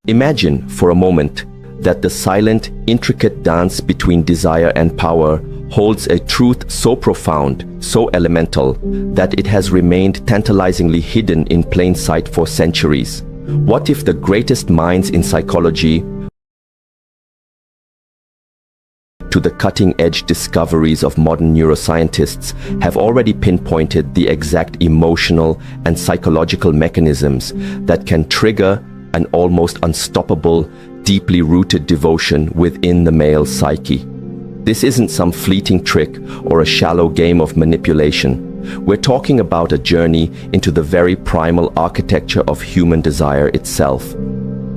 Imagine, for a moment, that the silent, intricate dance between desire and power holds a truth so profound, so elemental, that it has remained tantalizingly hidden in plain sight for centuries. What if the greatest minds in psychology, to the cutting-edge discoveries of modern neuroscientists, have already pinpointed the exact emotional and psychological mechanisms that can trigger an almost unstoppable, deeply rooted devotion within the male psyche? This isn't some fleeting trick or a shallow game of manipulation. We're talking about a journey into the very primal architecture of human desire itself.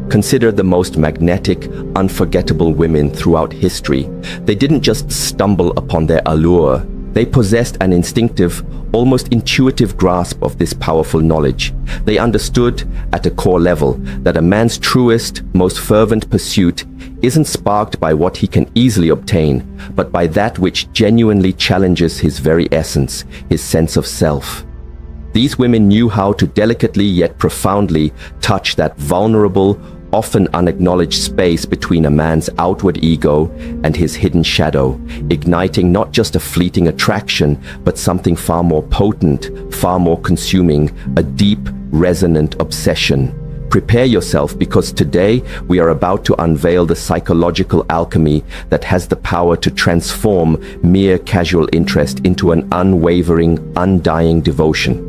Consider the most magnetic, unforgettable women throughout history. They didn't just stumble upon their allure. They possessed an instinctive, almost intuitive grasp of this powerful knowledge. They understood, at a core level, that a man's truest, most fervent pursuit isn't sparked by what he can easily obtain, but by that which genuinely challenges his very essence, his sense of self. These women knew how to delicately yet profoundly touch that vulnerable, often unacknowledged space between a man's outward ego and his hidden shadow, igniting not just a fleeting attraction, but something far more potent, far more consuming, a deep, resonant obsession. Prepare yourself, because today we are about to unveil the psychological alchemy that has the power to transform mere casual interest into an unwavering, undying devotion.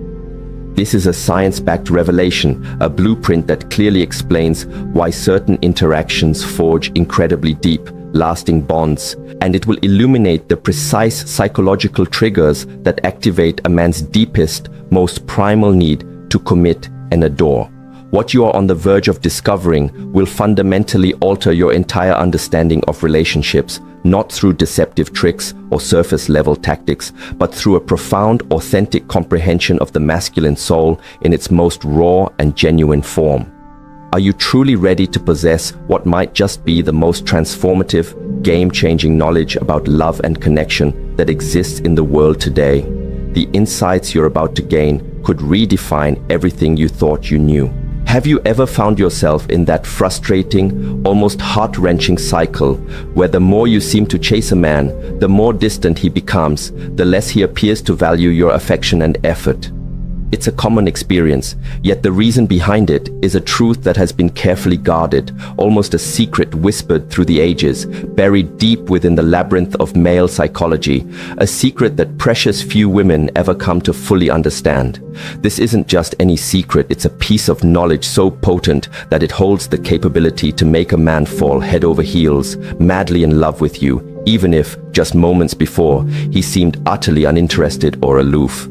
This is a science-backed revelation, a blueprint that clearly explains why certain interactions forge incredibly deep, lasting bonds, and it will illuminate the precise psychological triggers that activate a man's deepest, most primal need to commit and adore. What you are on the verge of discovering will fundamentally alter your entire understanding of relationships, not through deceptive tricks or surface-level tactics, but through a profound, authentic comprehension of the masculine soul in its most raw and genuine form. Are you truly ready to possess what might just be the most transformative, game-changing knowledge about love and connection that exists in the world today? The insights you're about to gain could redefine everything you thought you knew. Have you ever found yourself in that frustrating, almost heart-wrenching cycle where the more you seem to chase a man, the more distant he becomes, the less he appears to value your affection and effort? It's a common experience, yet the reason behind it is a truth that has been carefully guarded, almost a secret whispered through the ages, buried deep within the labyrinth of male psychology, a secret that precious few women ever come to fully understand. This isn't just any secret, it's a piece of knowledge so potent that it holds the capability to make a man fall head over heels, madly in love with you, even if, just moments before, he seemed utterly uninterested or aloof.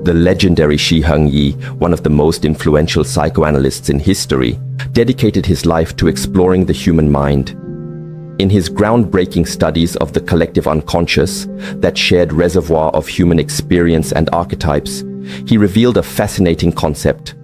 The legendary SHIHENG, one of the most influential psychoanalysts in history, dedicated his life to exploring the human mind. In his groundbreaking studies of the collective unconscious, that shared reservoir of human experience and archetypes, he revealed a fascinating concept.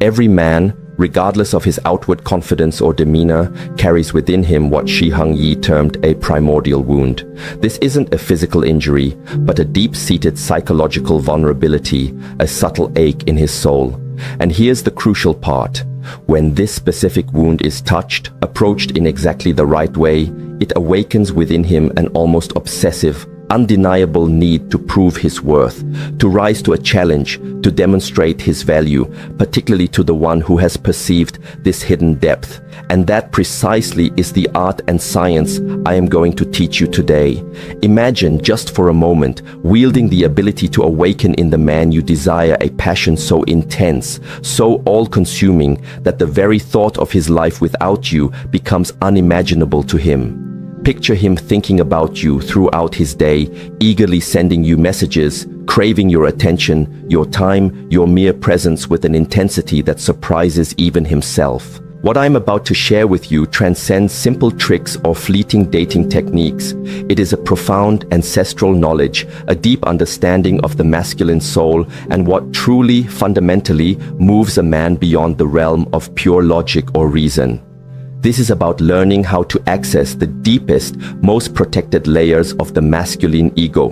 Every man, regardless of his outward confidence or demeanor, carries within him what SHIHENG termed a primordial wound. This isn't a physical injury, but a deep-seated psychological vulnerability, a subtle ache in his soul. And here's the crucial part. When this specific wound is touched, approached in exactly the right way, it awakens within him an almost obsessive, undeniable need to prove his worth, to rise to a challenge, to demonstrate his value, particularly to the one who has perceived this hidden depth. And that precisely is the art and science I am going to teach you today. Imagine, just for a moment, wielding the ability to awaken in the man you desire a passion so intense, so all-consuming, that the very thought of his life without you becomes unimaginable to him. Picture him thinking about you throughout his day, eagerly sending you messages, craving your attention, your time, your mere presence with an intensity that surprises even himself. What I'm about to share with you transcends simple tricks or fleeting dating techniques. It is a profound ancestral knowledge, a deep understanding of the masculine soul, and what truly, fundamentally, moves a man beyond the realm of pure logic or reason. This is about learning how to access the deepest, most protected layers of the masculine ego,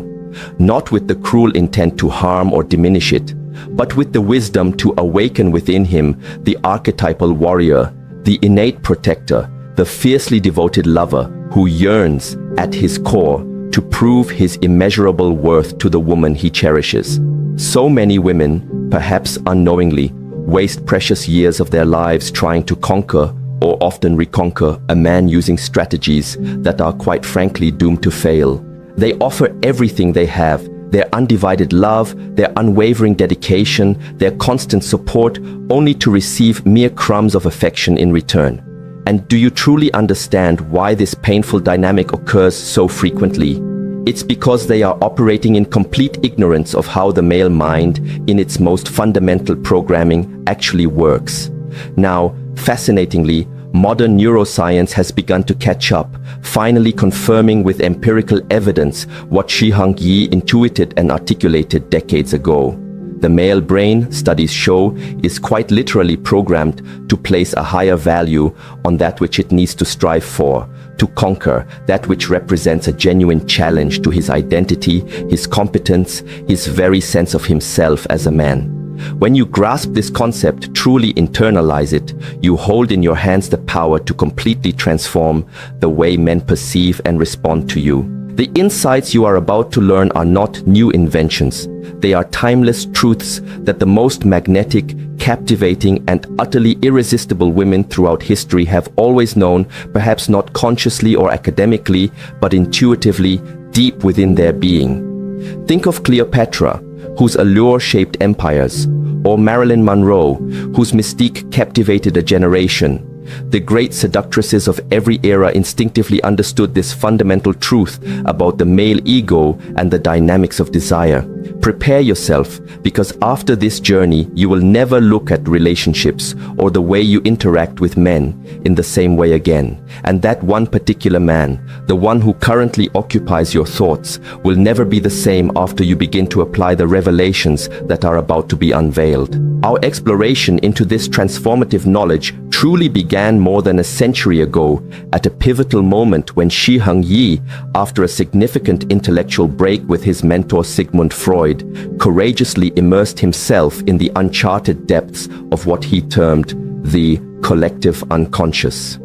not with the cruel intent to harm or diminish it, but with the wisdom to awaken within him the archetypal warrior, the innate protector, the fiercely devoted lover who yearns at his core to prove his immeasurable worth to the woman he cherishes. So many women, perhaps unknowingly, waste precious years of their lives trying to conquer or often reconquer a man using strategies that are quite frankly doomed to fail. They offer everything they have, their undivided love, their unwavering dedication, their constant support, only to receive mere crumbs of affection in return. And do you truly understand why this painful dynamic occurs so frequently? It's because they are operating in complete ignorance of how the male mind, in its most fundamental programming, actually works. Now, fascinatingly, modern neuroscience has begun to catch up, finally confirming with empirical evidence what SHIHENG intuited and articulated decades ago. The male brain, studies show, is quite literally programmed to place a higher value on that which it needs to strive for, to conquer that which represents a genuine challenge to his identity, his competence, his very sense of himself as a man. When you grasp this concept, truly internalize it, you hold in your hands the power to completely transform the way men perceive and respond to you. The insights you are about to learn are not new inventions. They are timeless truths that the most magnetic, captivating, and utterly irresistible women throughout history have always known, perhaps not consciously or academically, but intuitively, deep within their being. Think of Cleopatra, whose allure shaped empires, or Marilyn Monroe, whose mystique captivated a generation. The great seductresses of every era instinctively understood this fundamental truth about the male ego and the dynamics of desire. Prepare yourself, because after this journey, you will never look at relationships or the way you interact with men in the same way again. And that one particular man, the one who currently occupies your thoughts, will never be the same after you begin to apply the revelations that are about to be unveiled. Our exploration into this transformative knowledge truly began more than a century ago at a pivotal moment when SHIHENG, after a significant intellectual break with his mentor Sigmund Freud, courageously immersed himself in the uncharted depths of what he termed the collective unconscious.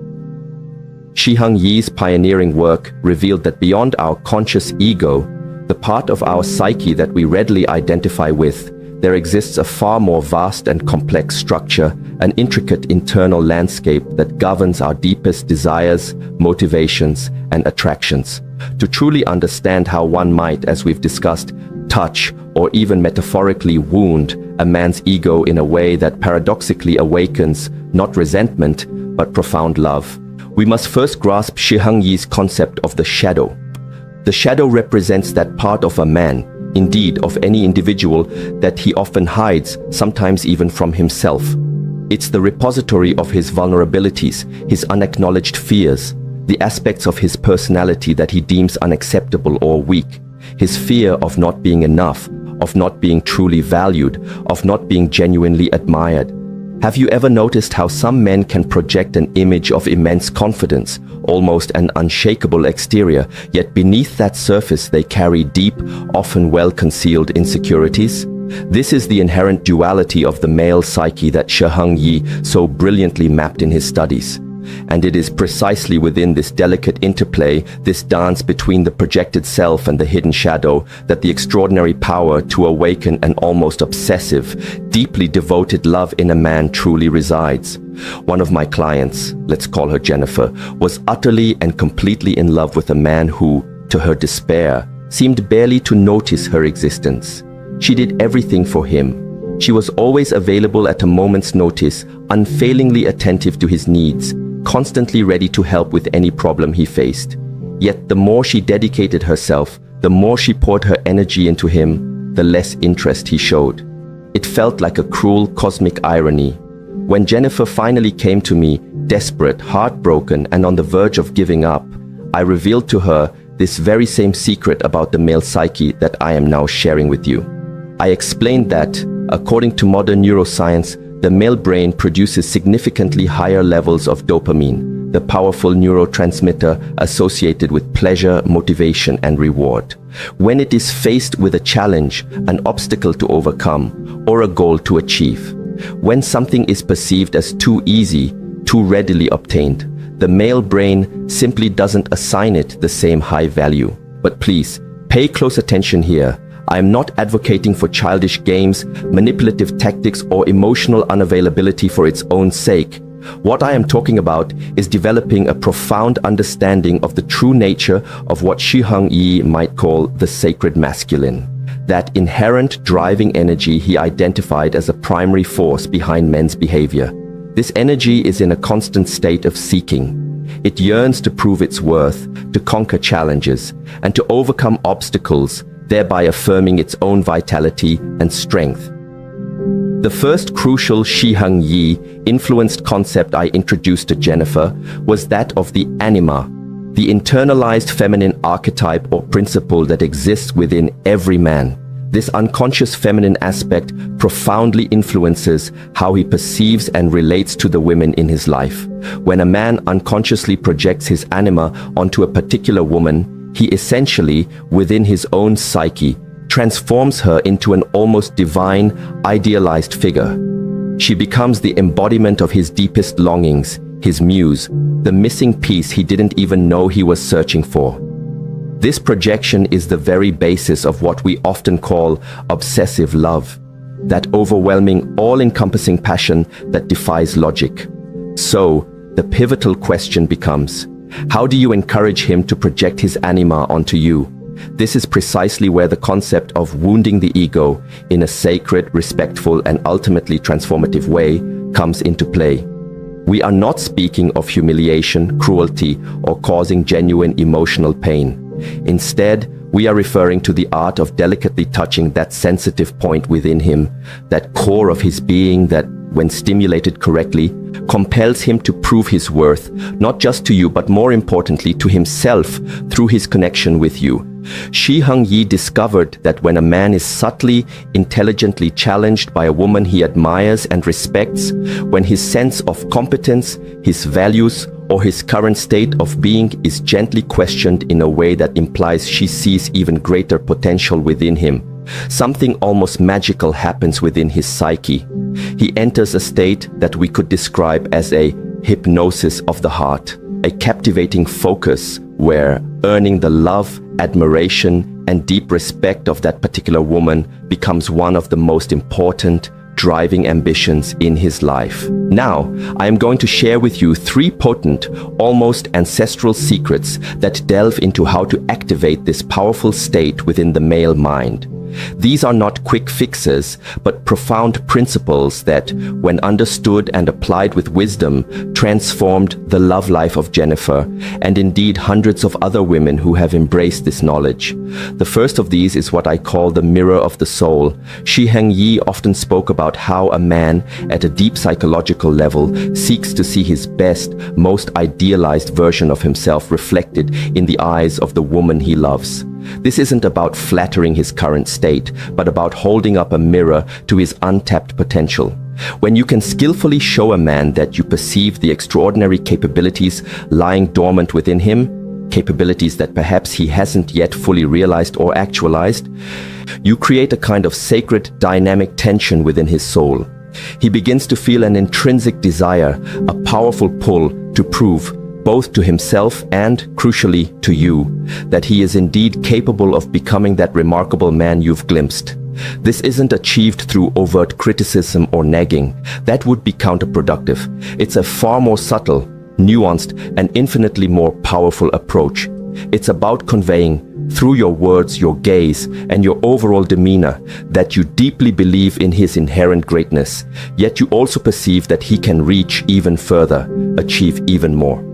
SHIHENG's pioneering work revealed that beyond our conscious ego, the part of our psyche that we readily identify with, there exists a far more vast and complex structure, an intricate internal landscape that governs our deepest desires, motivations, and attractions. To truly understand how one might, as we've discussed, touch or even metaphorically wound a man's ego in a way that paradoxically awakens not resentment, but profound love, we must first grasp SHIHENG's concept of the shadow. The shadow represents that part of a man, indeed of any individual, that he often hides, sometimes even from himself. It's the repository of his vulnerabilities, his unacknowledged fears, the aspects of his personality that he deems unacceptable or weak, his fear of not being enough, of not being truly valued, of not being genuinely admired. Have you ever noticed how some men can project an image of immense confidence, almost an unshakable exterior, yet beneath that surface they carry deep, often well-concealed insecurities? This is the inherent duality of the male psyche that SHIHENG so brilliantly mapped in his studies. And it is precisely within this delicate interplay, this dance between the projected self and the hidden shadow, that the extraordinary power to awaken an almost obsessive, deeply devoted love in a man truly resides. One of my clients, let's call her Jennifer, was utterly and completely in love with a man who, to her despair, seemed barely to notice her existence. She did everything for him. She was always available at a moment's notice, unfailingly attentive to his needs, constantly ready to help with any problem he faced. Yet the more she dedicated herself, the more she poured her energy into him, the less interest he showed. It felt like a cruel cosmic irony. When Jennifer finally came to me, desperate, heartbroken, and on the verge of giving up, I revealed to her this very same secret about the male psyche that I am now sharing with you. I explained that, according to modern neuroscience, the male brain produces significantly higher levels of dopamine, the powerful neurotransmitter associated with pleasure, motivation, and reward, when it is faced with a challenge, an obstacle to overcome, or a goal to achieve. When something is perceived as too easy, too readily obtained. The male brain simply doesn't assign it the same high value. But please, pay close attention here. I am not advocating for childish games, manipulative tactics, or emotional unavailability for its own sake. What I am talking about is developing a profound understanding of the true nature of what SHIHENG might call the sacred masculine. That inherent driving energy he identified as a primary force behind men's behavior. This energy is in a constant state of seeking. It yearns to prove its worth, to conquer challenges, and to overcome obstacles, thereby affirming its own vitality and strength. The first crucial SHIHENG influenced concept I introduced to Jennifer was that of the anima, the internalized feminine archetype or principle that exists within every man. This unconscious feminine aspect profoundly influences how he perceives and relates to the women in his life. When a man unconsciously projects his anima onto a particular woman, he essentially, within his own psyche, transforms her into an almost divine, idealized figure. She becomes the embodiment of his deepest longings, his muse, the missing piece he didn't even know he was searching for. This projection is the very basis of what we often call obsessive love, that overwhelming, all-encompassing passion that defies logic. So, the pivotal question becomes, how do you encourage him to project his anima onto you? This is precisely where the concept of wounding the ego in a sacred, respectful, and ultimately transformative way comes into play. We are not speaking of humiliation, cruelty, or causing genuine emotional pain. Instead, we are referring to the art of delicately touching that sensitive point within him, that core of his being that, when stimulated correctly, compels him to prove his worth, not just to you, but more importantly, to himself through his connection with you. SHIHENG discovered that when a man is subtly, intelligently challenged by a woman he admires and respects, when his sense of competence, his values, or his current state of being is gently questioned in a way that implies she sees even greater potential within him, something almost magical happens within his psyche. He enters a state that we could describe as a hypnosis of the heart, a captivating focus where earning the love, admiration, and deep respect of that particular woman becomes one of the most important driving ambitions in his life. Now, I am going to share with you 3 potent, almost ancestral secrets that delve into how to activate this powerful state within the male mind. These are not quick fixes, but profound principles that, when understood and applied with wisdom, transformed the love life of Jennifer, and indeed hundreds of other women who have embraced this knowledge. The first of these is what I call the mirror of the soul. SHIHENG often spoke about how a man, at a deep psychological level, seeks to see his best, most idealized version of himself reflected in the eyes of the woman he loves. This isn't about flattering his current state, but about holding up a mirror to his untapped potential. When you can skillfully show a man that you perceive the extraordinary capabilities lying dormant within him, capabilities that perhaps he hasn't yet fully realized or actualized, you create a kind of sacred dynamic tension within his soul. He begins to feel an intrinsic desire, a powerful pull to prove, both to himself and, crucially, to you, that he is indeed capable of becoming that remarkable man you've glimpsed. This isn't achieved through overt criticism or nagging. That would be counterproductive. It's a far more subtle, nuanced, and infinitely more powerful approach. It's about conveying, through your words, your gaze, and your overall demeanor, that you deeply believe in his inherent greatness, yet you also perceive that he can reach even further, achieve even more.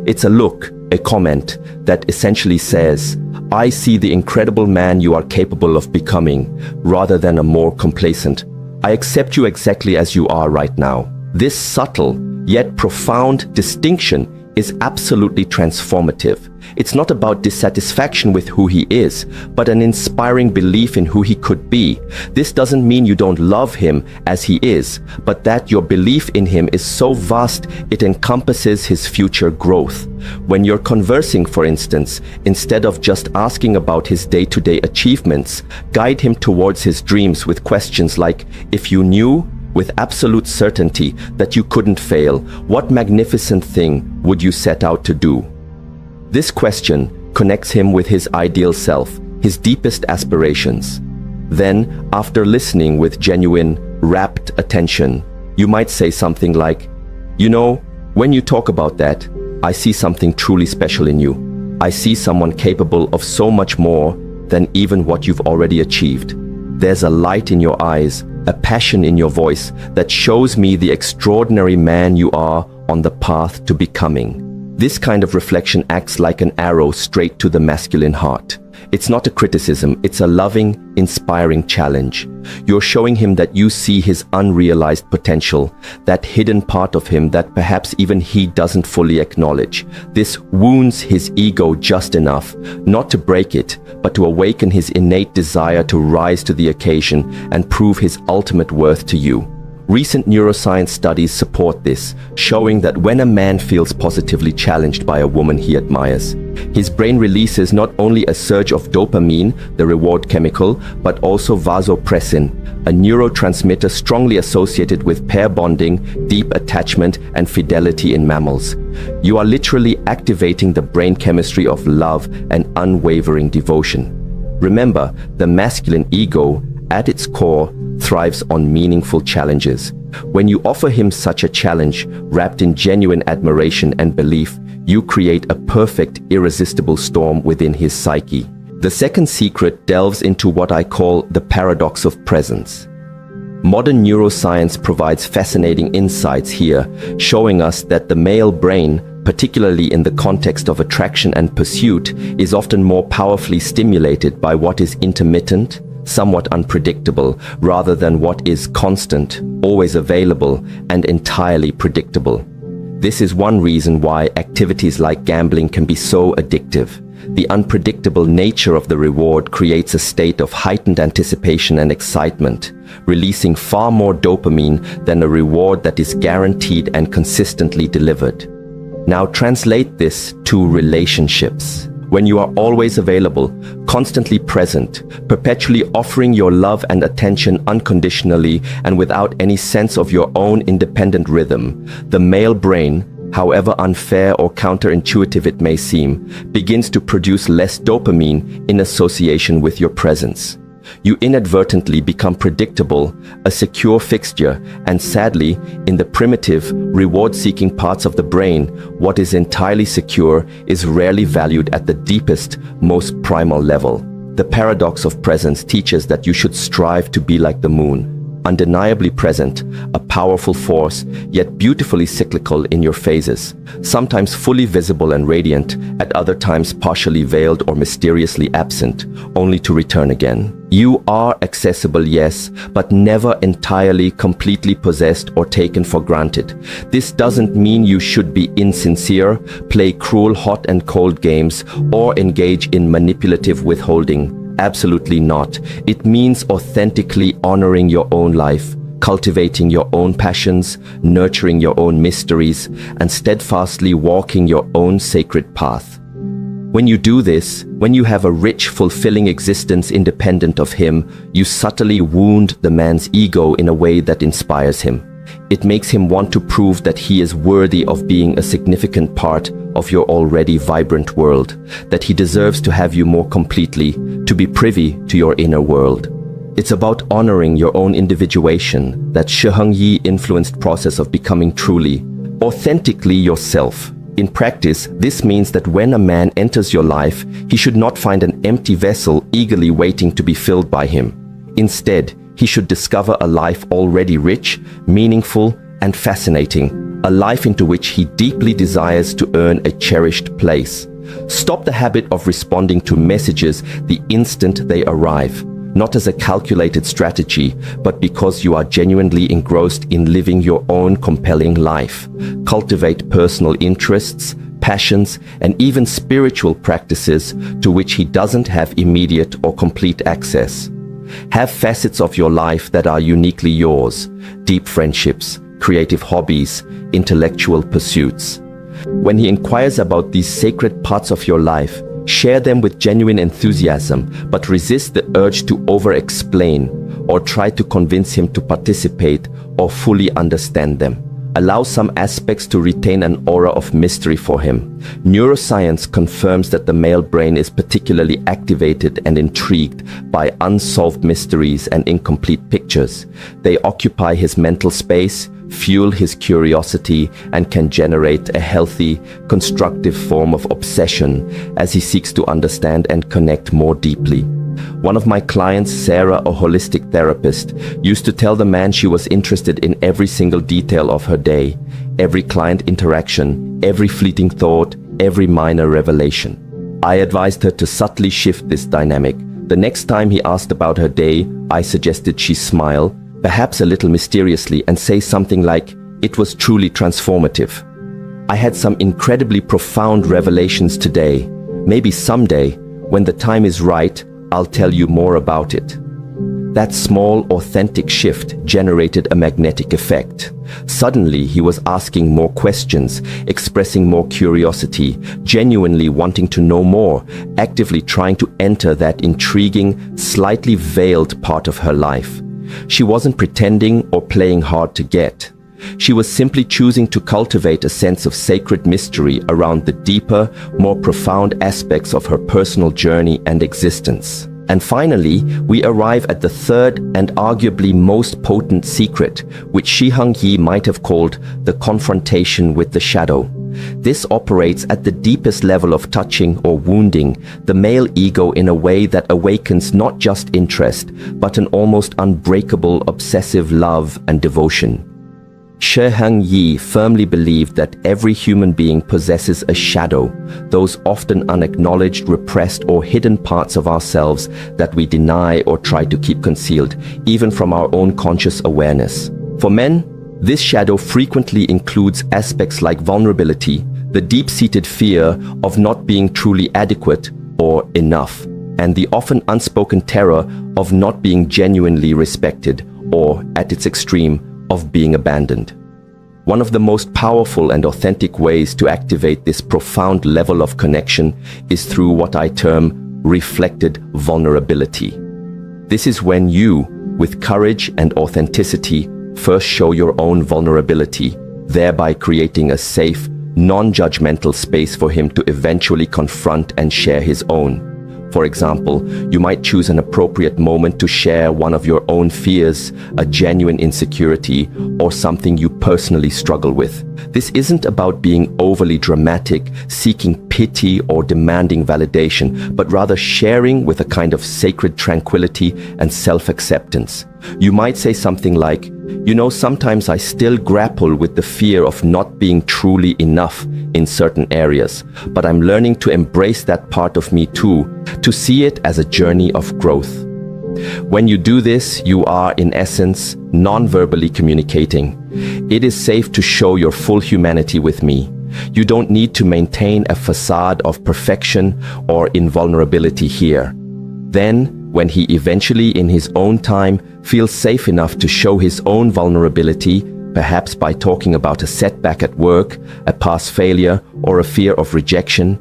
It's a look, a comment, that essentially says, I see the incredible man you are capable of becoming, rather than a more complacent, I accept you exactly as you are right now. This subtle, yet profound distinction is absolutely transformative. It's not about dissatisfaction with who he is, but an inspiring belief in who he could be. This doesn't mean you don't love him as he is, but that your belief in him is so vast it encompasses his future growth. When you're conversing, for instance, instead of just asking about his day-to-day achievements, guide him towards his dreams with questions like, if you knew, with absolute certainty that you couldn't fail, what magnificent thing would you set out to do? This question connects him with his ideal self, his deepest aspirations. Then, after listening with genuine, rapt attention, you might say something like, "You know, when you talk about that, I see something truly special in you. I see someone capable of so much more than even what you've already achieved. There's a light in your eyes, a passion in your voice that shows me the extraordinary man you are on the path to becoming." This kind of reflection acts like an arrow straight to the masculine heart. It's not a criticism, it's a loving, inspiring challenge. You're showing him that you see his unrealized potential, that hidden part of him that perhaps even he doesn't fully acknowledge. This wounds his ego just enough, not to break it, but to awaken his innate desire to rise to the occasion and prove his ultimate worth to you. Recent neuroscience studies support this, showing that when a man feels positively challenged by a woman he admires, his brain releases not only a surge of dopamine, the reward chemical, but also vasopressin, a neurotransmitter strongly associated with pair bonding, deep attachment, and fidelity in mammals. You are literally activating the brain chemistry of love and unwavering devotion. Remember, the masculine ego, at its core, thrives on meaningful challenges. When you offer him such a challenge, wrapped in genuine admiration and belief, you create a perfect, irresistible storm within his psyche. The second secret delves into what I call the paradox of presence. Modern neuroscience provides fascinating insights here, showing us that the male brain, particularly in the context of attraction and pursuit, is often more powerfully stimulated by what is intermittent, somewhat unpredictable, rather than what is constant, always available, and entirely predictable. This is one reason why activities like gambling can be so addictive. The unpredictable nature of the reward creates a state of heightened anticipation and excitement, releasing far more dopamine than a reward that is guaranteed and consistently delivered. Now translate this to relationships. When you are always available, constantly present, perpetually offering your love and attention unconditionally and without any sense of your own independent rhythm, the male brain, however unfair or counterintuitive it may seem, begins to produce less dopamine in association with your presence. You inadvertently become predictable, a secure fixture, and sadly, in the primitive, reward-seeking parts of the brain, what is entirely secure is rarely valued at the deepest, most primal level. The paradox of presence teaches that you should strive to be like the moon, undeniably present, a powerful force, yet beautifully cyclical in your phases, sometimes fully visible and radiant, at other times partially veiled or mysteriously absent, only to return again. You are accessible, yes, but never entirely, completely possessed or taken for granted. This doesn't mean you should be insincere, play cruel hot and cold games, or engage in manipulative withholding. Absolutely not. It means authentically honoring your own life, cultivating your own passions, nurturing your own mysteries, and steadfastly walking your own sacred path. When you do this, when you have a rich, fulfilling existence independent of him, you subtly wound the man's ego in a way that inspires him. It makes him want to prove that he is worthy of being a significant part of your already vibrant world, that he deserves to have you more completely, to be privy to your inner world. It's about honoring your own individuation, that SHIHENG influenced process of becoming truly, authentically yourself. In practice, this means that when a man enters your life, he should not find an empty vessel eagerly waiting to be filled by him. Instead, he should discover a life already rich, meaningful, and fascinating, a life into which he deeply desires to earn a cherished place. Stop the habit of responding to messages the instant they arrive, not as a calculated strategy, but because you are genuinely engrossed in living your own compelling life. Cultivate personal interests, passions, and even spiritual practices to which he doesn't have immediate or complete access. Have facets of your life that are uniquely yours, deep friendships, creative hobbies, intellectual pursuits. When he inquires about these sacred parts of your life, share them with genuine enthusiasm, but resist the urge to over-explain. or try to convince him to participate or fully understand them. Allow some aspects to retain an aura of mystery for him. Neuroscience confirms that the male brain is particularly activated and intrigued by unsolved mysteries and incomplete pictures. They occupy his mental space, fuel his curiosity, and can generate a healthy, constructive form of obsession as he seeks to understand and connect more deeply. One of my clients, Sarah, a holistic therapist, used to tell the man she was interested in every single detail of her day, every client interaction, every fleeting thought, every minor revelation. I advised her to subtly shift this dynamic. The next time he asked about her day, I suggested she smile, perhaps a little mysteriously, and say something like, "It was truly transformative. I had some incredibly profound revelations today. Maybe someday, when the time is right, I'll tell you more about it." That small, authentic shift generated a magnetic effect. Suddenly, he was asking more questions, expressing more curiosity, genuinely wanting to know more, actively trying to enter that intriguing, slightly veiled part of her life. She wasn't pretending or playing hard to get. She was simply choosing to cultivate a sense of sacred mystery around the deeper, more profound aspects of her personal journey and existence. And finally, we arrive at the third and arguably most potent secret, which SHIHENG might have called the confrontation with the shadow. This operates at the deepest level of touching or wounding the male ego in a way that awakens not just interest, but an almost unbreakable obsessive love and devotion. SHIHENG firmly believed that every human being possesses a shadow, those often unacknowledged, repressed, or hidden parts of ourselves that we deny or try to keep concealed, even from our own conscious awareness. For men, this shadow frequently includes aspects like vulnerability, the deep-seated fear of not being truly adequate or enough, and the often unspoken terror of not being genuinely respected, or, at its extreme, of being abandoned. One of the most powerful and authentic ways to activate this profound level of connection is through what I term reflected vulnerability. This is when you, with courage and authenticity, first show your own vulnerability, thereby creating a safe, non-judgmental space for him to eventually confront and share his own. For example, you might choose an appropriate moment to share one of your own fears, a genuine insecurity, or something you personally struggle with. This isn't about being overly dramatic, seeking pity, or demanding validation, but rather sharing with a kind of sacred tranquility and self-acceptance. You might say something like, "You know, sometimes I still grapple with the fear of not being truly enough in certain areas, but I'm learning to embrace that part of me too, to see it as a journey of growth." When you do this, you are, in essence, non-verbally communicating. It is safe to show your full humanity with me. You don't need to maintain a facade of perfection or invulnerability here. Then, when he eventually, in his own time, feels safe enough to show his own vulnerability, perhaps by talking about a setback at work, a past failure, or a fear of rejection,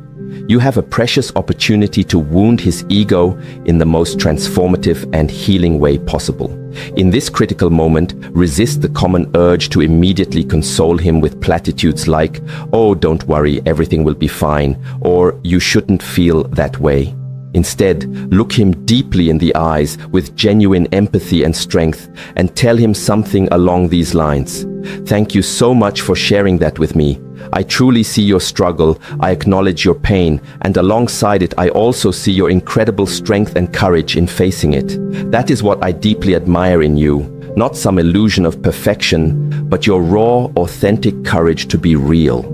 you have a precious opportunity to wound his ego in the most transformative and healing way possible. In this critical moment, resist the common urge to immediately console him with platitudes like, "Oh, don't worry, everything will be fine," or "You shouldn't feel that way." Instead, look him deeply in the eyes with genuine empathy and strength and tell him something along these lines. "Thank you so much for sharing that with me. I truly see your struggle, I acknowledge your pain, and alongside it I also see your incredible strength and courage in facing it. That is what I deeply admire in you, not some illusion of perfection, but your raw, authentic courage to be real."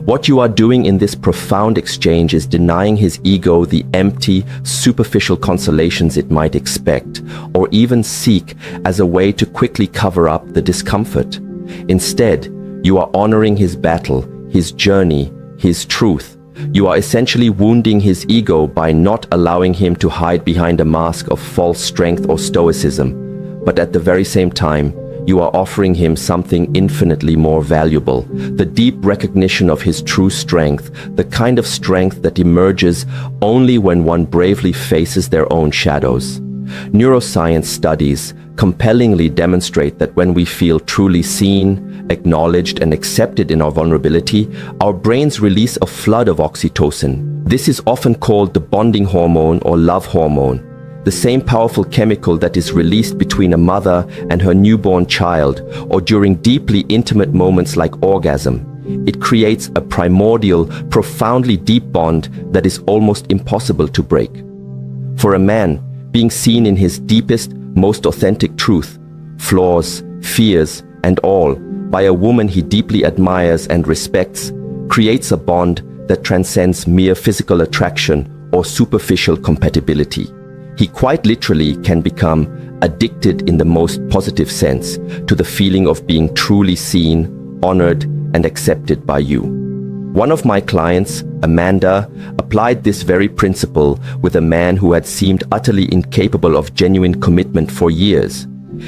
What you are doing in this profound exchange is denying his ego the empty, superficial consolations it might expect, or even seek as a way to quickly cover up the discomfort. Instead, you are honoring his battle, his journey, his truth. You are essentially wounding his ego by not allowing him to hide behind a mask of false strength or stoicism, but at the very same time, you are offering him something infinitely more valuable, the deep recognition of his true strength, the kind of strength that emerges only when one bravely faces their own shadows. Neuroscience studies compellingly demonstrate that when we feel truly seen, acknowledged, and accepted in our vulnerability, our brains release a flood of oxytocin. This is often called the bonding hormone or love hormone, the same powerful chemical that is released between a mother and her newborn child or during deeply intimate moments like orgasm. It creates a primordial, profoundly deep bond that is almost impossible to break. For a man, being seen in his deepest, most authentic truth, flaws, fears, and all, by a woman he deeply admires and respects, creates a bond that transcends mere physical attraction or superficial compatibility. He quite literally can become addicted in the most positive sense to the feeling of being truly seen, honored, and accepted by you. One of my clients, Amanda, applied this very principle with a man who had seemed utterly incapable of genuine commitment for years.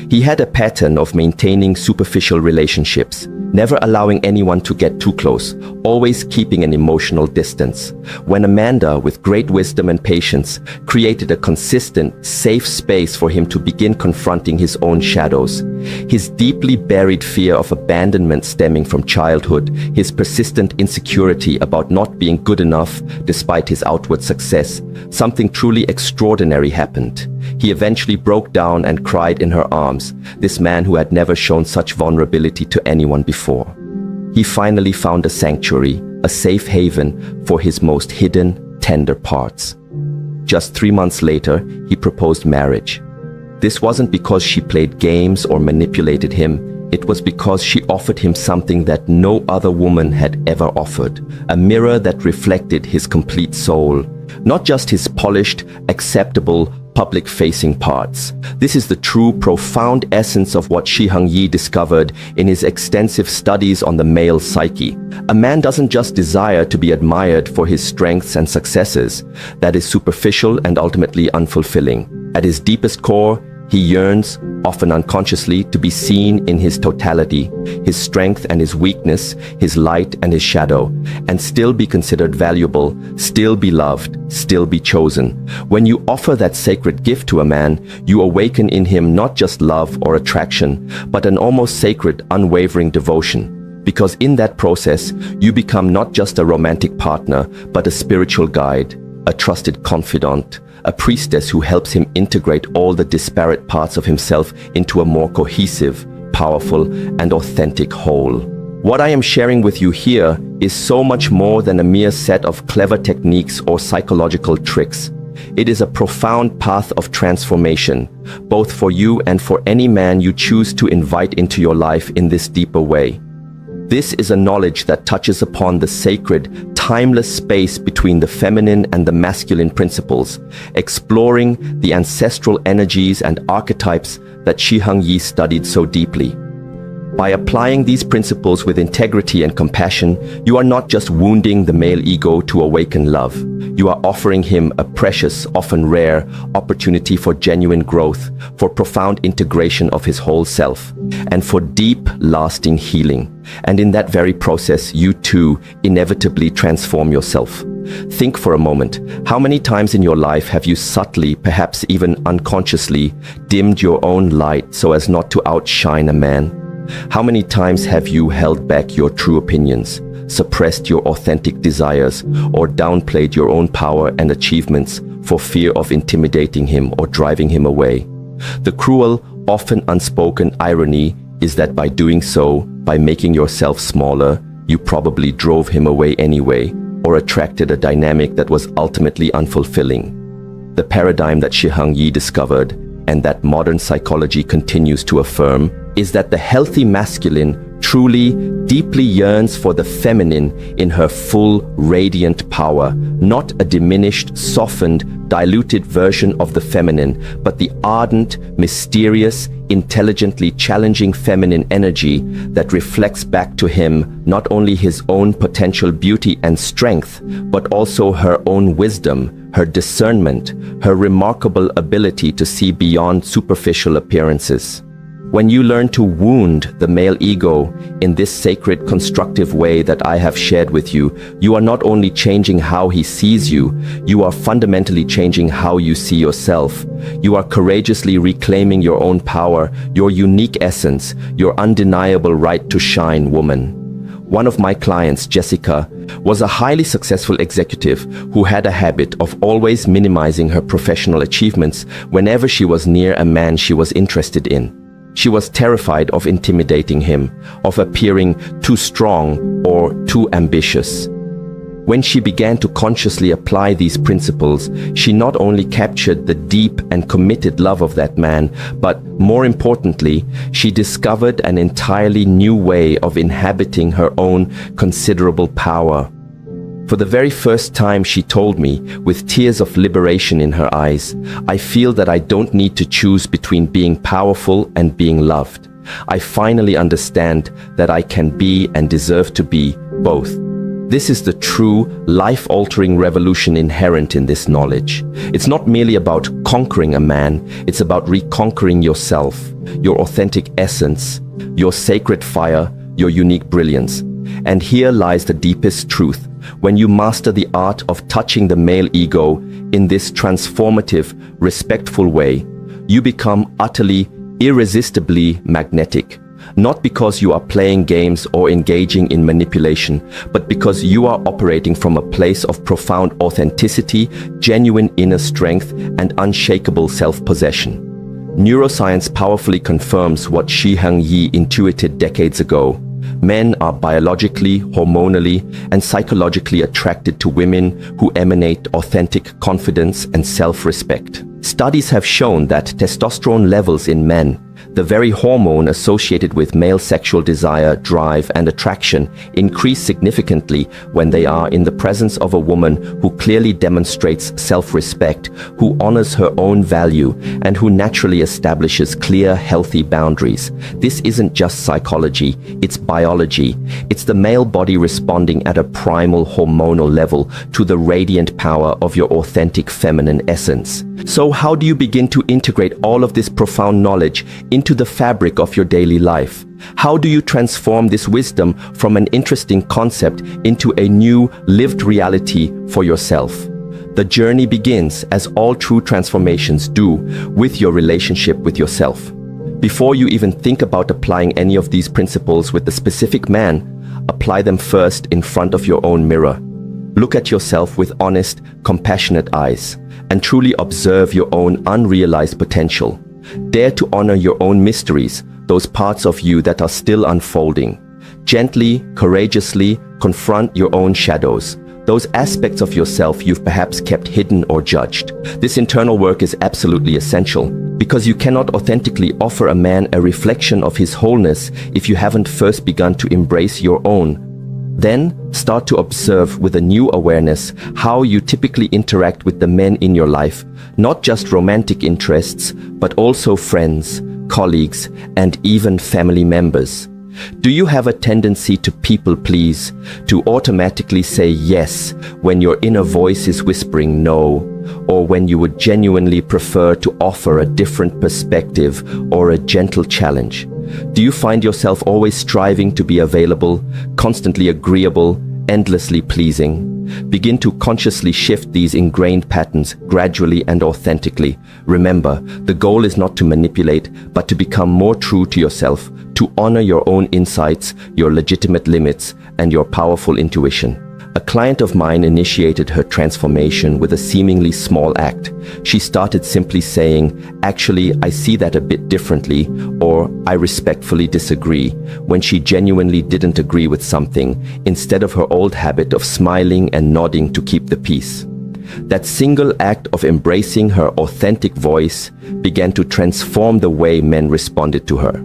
He had a pattern of maintaining superficial relationships, never allowing anyone to get too close, always keeping an emotional distance. When Amanda, with great wisdom and patience, created a consistent, safe space for him to begin confronting his own shadows, his deeply buried fear of abandonment stemming from childhood, his persistent insecurity about not being good enough despite his outward success, something truly extraordinary happened. He eventually broke down and cried in her arms, this man who had never shown such vulnerability to anyone before. He finally found a sanctuary, a safe haven for his most hidden, tender parts. Just 3 months later, he proposed marriage. This wasn't because she played games or manipulated him. It was because she offered him something that no other woman had ever offered, a mirror that reflected his complete soul, not just his polished, acceptable, public-facing parts. This is the true, profound essence of what SHIHENG discovered in his extensive studies on the male psyche. A man doesn't just desire to be admired for his strengths and successes. That is superficial and ultimately unfulfilling. At his deepest core, he yearns, often unconsciously, to be seen in his totality, his strength and his weakness, his light and his shadow, and still be considered valuable, still be loved, still be chosen. When you offer that sacred gift to a man, you awaken in him not just love or attraction, but an almost sacred, unwavering devotion. Because in that process, you become not just a romantic partner, but a spiritual guide, a trusted confidant, a priestess who helps him integrate all the disparate parts of himself into a more cohesive, powerful, and authentic whole. What I am sharing with you here is so much more than a mere set of clever techniques or psychological tricks. It is a profound path of transformation, both for you and for any man you choose to invite into your life in this deeper way. This is a knowledge that touches upon the sacred, timeless space between the feminine and the masculine principles, exploring the ancestral energies and archetypes that SHIHENG studied so deeply. By applying these principles with integrity and compassion, you are not just wounding the male ego to awaken love. You are offering him a precious, often rare, opportunity for genuine growth, for profound integration of his whole self, and for deep, lasting healing. And in that very process, you too inevitably transform yourself. Think for a moment, how many times in your life have you subtly, perhaps even unconsciously, dimmed your own light so as not to outshine a man? How many times have you held back your true opinions, suppressed your authentic desires, or downplayed your own power and achievements for fear of intimidating him or driving him away? The cruel, often unspoken irony is that by doing so, by making yourself smaller, you probably drove him away anyway, or attracted a dynamic that was ultimately unfulfilling. The paradigm that SHIHENG discovered, and that modern psychology continues to affirm, is that the healthy masculine truly, deeply yearns for the feminine in her full, radiant power, not a diminished, softened, diluted version of the feminine, but the ardent, mysterious, intelligently challenging feminine energy that reflects back to him not only his own potential beauty and strength, but also her own wisdom, her discernment, her remarkable ability to see beyond superficial appearances. When you learn to wound the male ego in this sacred, constructive way that I have shared with you, you are not only changing how he sees you, you are fundamentally changing how you see yourself. You are courageously reclaiming your own power, your unique essence, your undeniable right to shine, woman. One of my clients, Jessica, was a highly successful executive who had a habit of always minimizing her professional achievements whenever she was near a man she was interested in. She was terrified of intimidating him, of appearing too strong or too ambitious. When she began to consciously apply these principles, she not only captured the deep and committed love of that man, but more importantly, she discovered an entirely new way of inhabiting her own considerable power. For the very first time, she told me, with tears of liberation in her eyes, I feel that I don't need to choose between being powerful and being loved. I finally understand that I can be and deserve to be both. This is the true, life-altering revolution inherent in this knowledge. It's not merely about conquering a man, it's about reconquering yourself, your authentic essence, your sacred fire, your unique brilliance. And here lies the deepest truth. When you master the art of touching the male ego in this transformative, respectful way, you become utterly, irresistibly magnetic. Not because you are playing games or engaging in manipulation, but because you are operating from a place of profound authenticity, genuine inner strength, and unshakable self-possession. Neuroscience powerfully confirms what SHIHENG intuited decades ago. Men are biologically, hormonally, and psychologically attracted to women who emanate authentic confidence and self-respect. Studies have shown that testosterone levels in men, the very hormone associated with male sexual desire, drive, and attraction, increase significantly when they are in the presence of a woman who clearly demonstrates self-respect, who honors her own value, and who naturally establishes clear, healthy boundaries. This isn't just psychology, it's biology. It's the male body responding at a primal hormonal level to the radiant power of your authentic feminine essence. So how do you begin to integrate all of this profound knowledge into the fabric of your daily life? How do you transform this wisdom from an interesting concept into a new lived reality for yourself? The journey begins, as all true transformations do, with your relationship with yourself. Before you even think about applying any of these principles with a specific man, apply them first in front of your own mirror. Look at yourself with honest, compassionate eyes, and truly observe your own unrealized potential. Dare to honor your own mysteries, those parts of you that are still unfolding. Gently, courageously confront your own shadows, those aspects of yourself you've perhaps kept hidden or judged. This internal work is absolutely essential, because you cannot authentically offer a man a reflection of his wholeness if you haven't first begun to embrace your own. Then, start to observe with a new awareness how you typically interact with the men in your life, not just romantic interests, but also friends, colleagues, and even family members. Do you have a tendency to people please, to automatically say yes when your inner voice is whispering no, or when you would genuinely prefer to offer a different perspective or a gentle challenge? Do you find yourself always striving to be available, constantly agreeable, endlessly pleasing? Begin to consciously shift these ingrained patterns gradually and authentically. Remember, the goal is not to manipulate, but to become more true to yourself, to honor your own insights, your legitimate limits, and your powerful intuition. A client of mine initiated her transformation with a seemingly small act. She started simply saying, "Actually, I see that a bit differently," or "I respectfully disagree," when she genuinely didn't agree with something, instead of her old habit of smiling and nodding to keep the peace. That single act of embracing her authentic voice began to transform the way men responded to her.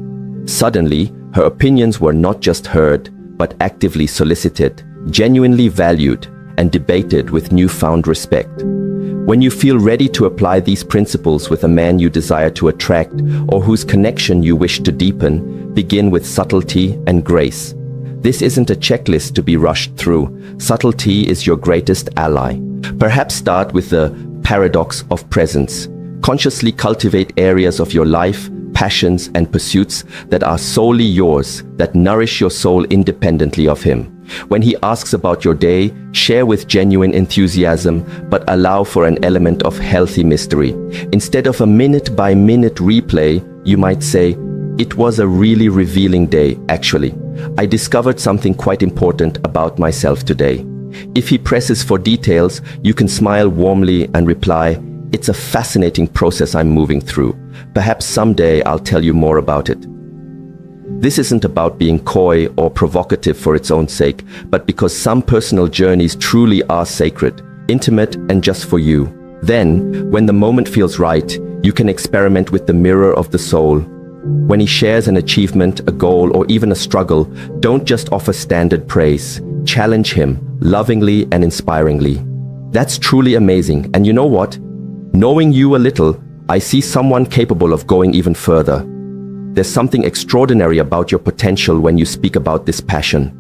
Suddenly, her opinions were not just heard, but actively solicited, genuinely valued, and debated with newfound respect. When you feel ready to apply these principles with a man you desire to attract or whose connection you wish to deepen, begin with subtlety and grace. This isn't a checklist to be rushed through. Subtlety is your greatest ally. Perhaps start with the paradox of presence. Consciously cultivate areas of your life, passions, and pursuits that are solely yours, that nourish your soul independently of him. When he asks about your day, share with genuine enthusiasm, but allow for an element of healthy mystery. Instead of a minute-by-minute replay, you might say, "It was a really revealing day, actually. I discovered something quite important about myself today." If he presses for details, you can smile warmly and reply, "It's a fascinating process I'm moving through. Perhaps someday I'll tell you more about it." This isn't about being coy or provocative for its own sake, but because some personal journeys truly are sacred, intimate, and just for you. Then, when the moment feels right, you can experiment with the mirror of the soul. When he shares an achievement, a goal, or even a struggle, don't just offer standard praise. Challenge him, lovingly and inspiringly. That's truly amazing, and you know what? Knowing you a little, I see someone capable of going even further. There's something extraordinary about your potential when you speak about this passion.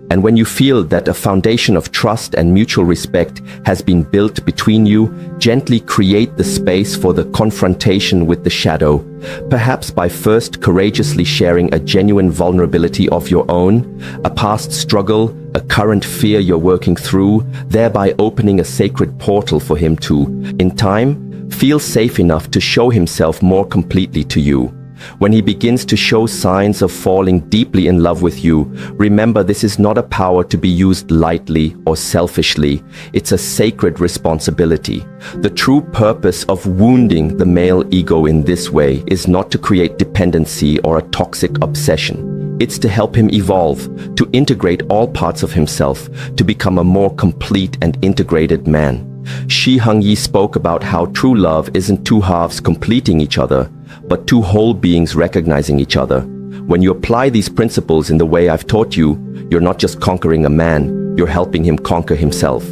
And when you feel that a foundation of trust and mutual respect has been built between you, gently create the space for the confrontation with the shadow, perhaps by first courageously sharing a genuine vulnerability of your own, a past struggle, a current fear you're working through, thereby opening a sacred portal for him to, in time, feel safe enough to show himself more completely to you. When he begins to show signs of falling deeply in love with you, remember this is not a power to be used lightly or selfishly. It's a sacred responsibility. The true purpose of wounding the male ego in this way is not to create dependency or a toxic obsession. It's to help him evolve, to integrate all parts of himself, to become a more complete and integrated man. SHIHENG spoke about how true love isn't two halves completing each other, but two whole beings recognizing each other. When you apply these principles in the way I've taught you, you're not just conquering a man, you're helping him conquer himself.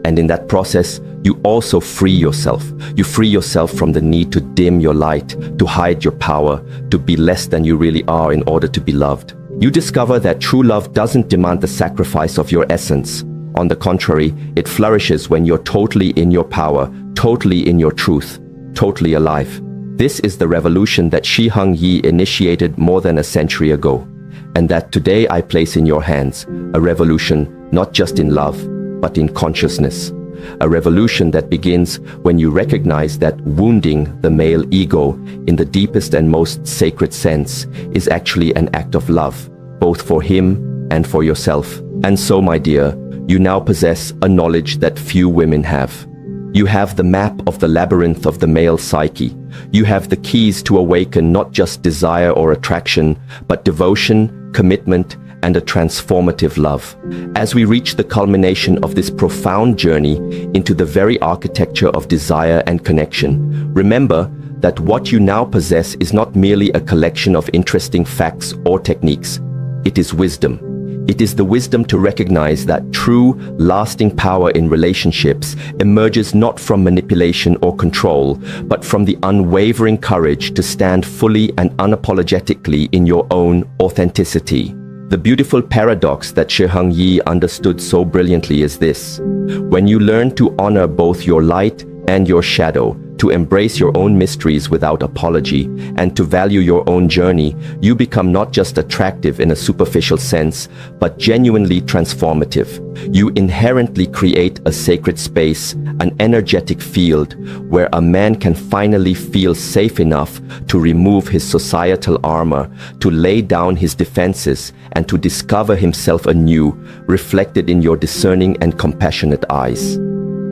And in that process, you also free yourself. You free yourself from the need to dim your light, to hide your power, to be less than you really are in order to be loved. You discover that true love doesn't demand the sacrifice of your essence. On the contrary, it flourishes when you're totally in your power, totally in your truth, totally alive. This is the revolution that SHIHENG initiated more than a century ago, and that today I place in your hands, a revolution not just in love, but in consciousness. A revolution that begins when you recognize that wounding the male ego in the deepest and most sacred sense is actually an act of love, both for him and for yourself. And so, my dear, you now possess a knowledge that few women have. You have the map of the labyrinth of the male psyche. You have the keys to awaken not just desire or attraction, but devotion, commitment, and a transformative love. As we reach the culmination of this profound journey into the very architecture of desire and connection, remember that what you now possess is not merely a collection of interesting facts or techniques. It is wisdom. It is the wisdom to recognize that true, lasting power in relationships emerges not from manipulation or control, but from the unwavering courage to stand fully and unapologetically in your own authenticity. The beautiful paradox that SHIHENG understood so brilliantly is this: when you learn to honor both your light and your shadow, to embrace your own mysteries without apology, and to value your own journey, you become not just attractive in a superficial sense, but genuinely transformative. You inherently create a sacred space, an energetic field, where a man can finally feel safe enough to remove his societal armor, to lay down his defenses, and to discover himself anew, reflected in your discerning and compassionate eyes.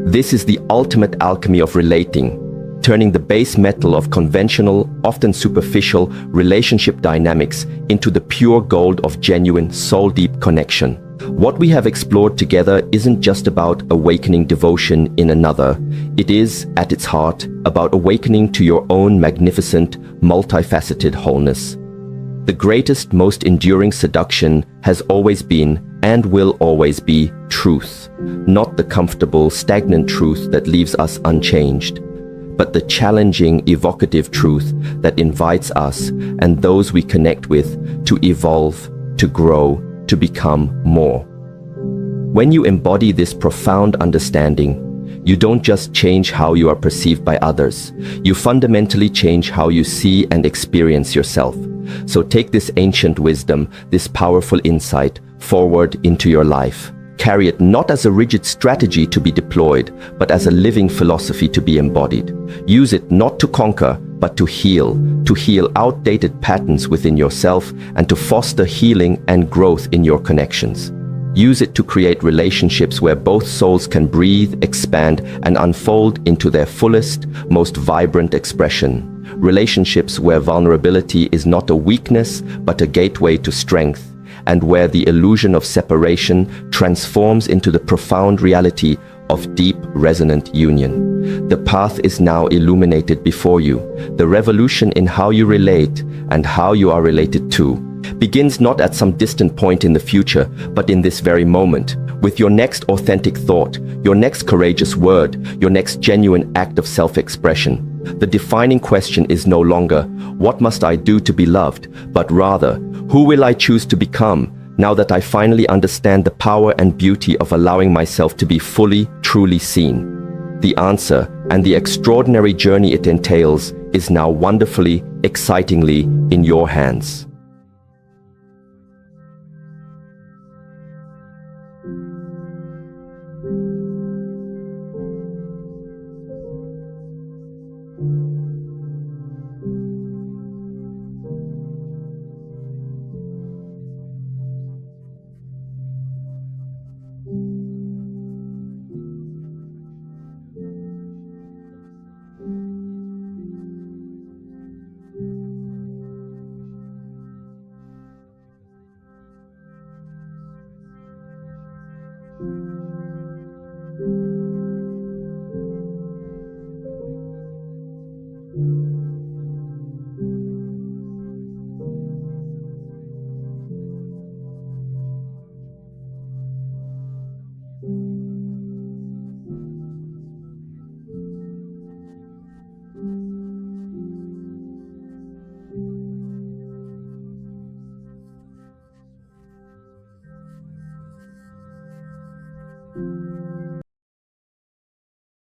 This is the ultimate alchemy of relating, turning the base metal of conventional, often superficial relationship dynamics into the pure gold of genuine, soul-deep connection. What we have explored together isn't just about awakening devotion in another. It is, at its heart, about awakening to your own magnificent, multifaceted wholeness. The greatest, most enduring seduction has always been, and will always be, truth. Not the comfortable, stagnant truth that leaves us unchanged, but the challenging, evocative truth that invites us and those we connect with to evolve, to grow, to become more. When you embody this profound understanding, You don't just change how you are perceived by others. You fundamentally change how you see and experience yourself. So take this ancient wisdom, this powerful insight, forward into your life. Carry it not as a rigid strategy to be deployed, but as a living philosophy to be embodied. Use it not to conquer, but to heal outdated patterns within yourself and to foster healing and growth in your connections. Use it to create relationships where both souls can breathe, expand, and unfold into their fullest, most vibrant expression. Relationships where vulnerability is not a weakness, but a gateway to strength, and where the illusion of separation transforms into the profound reality of deep, resonant union. The path is now illuminated before you. The revolution in how you relate and how you are related to begins not at some distant point in the future, but in this very moment, with your next authentic thought, your next courageous word, your next genuine act of self-expression. The defining question is no longer, what must I do to be loved, but rather, who will I choose to become now that I finally understand the power and beauty of allowing myself to be fully, truly seen? The answer and the extraordinary journey it entails is now wonderfully, excitingly in your hands.